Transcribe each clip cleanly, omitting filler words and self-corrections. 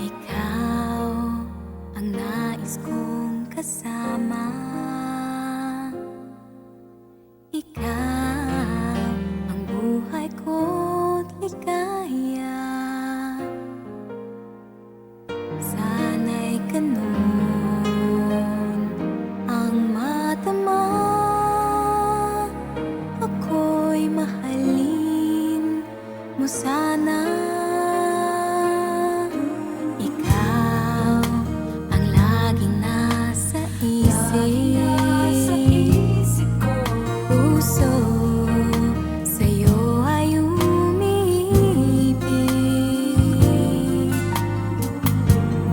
Ikaw ang nais kong kasama. Ikaw ang buhay ko't ligaya. Sana'y ganun ang madama. Ako'y mahalin mo sana. Ikaw ang laging nasa isip. Puso sa'yo ay umiibig.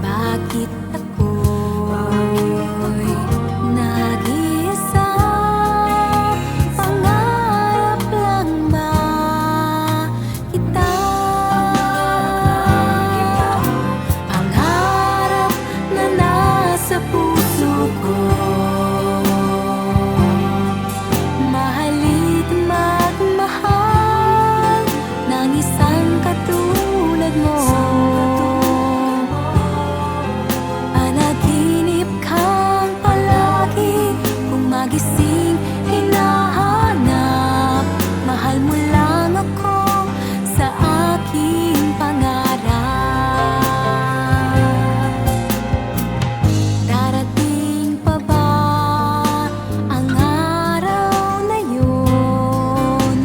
Bakit ako'y nag-iisa? Pangarap lang ba kita? Pangarap na nasa puso ko. Mahalit magmahal ng isang katulad mo. Panaginip kang palagi kung magising hinahanap. Mahal mo lang ako sa aking pangarap. Darating pa ba ang araw na yun?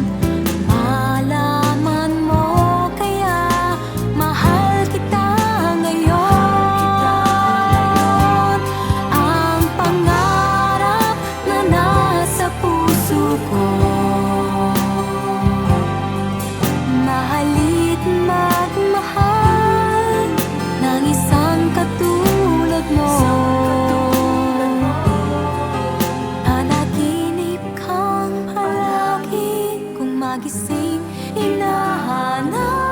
Malaman mo kaya mahal kita ngayon. Ang pangarap na nasa puso ko. Mahalit magmahal ng isang katulad mo. Panaginip kang palagi kung magising hinahanap.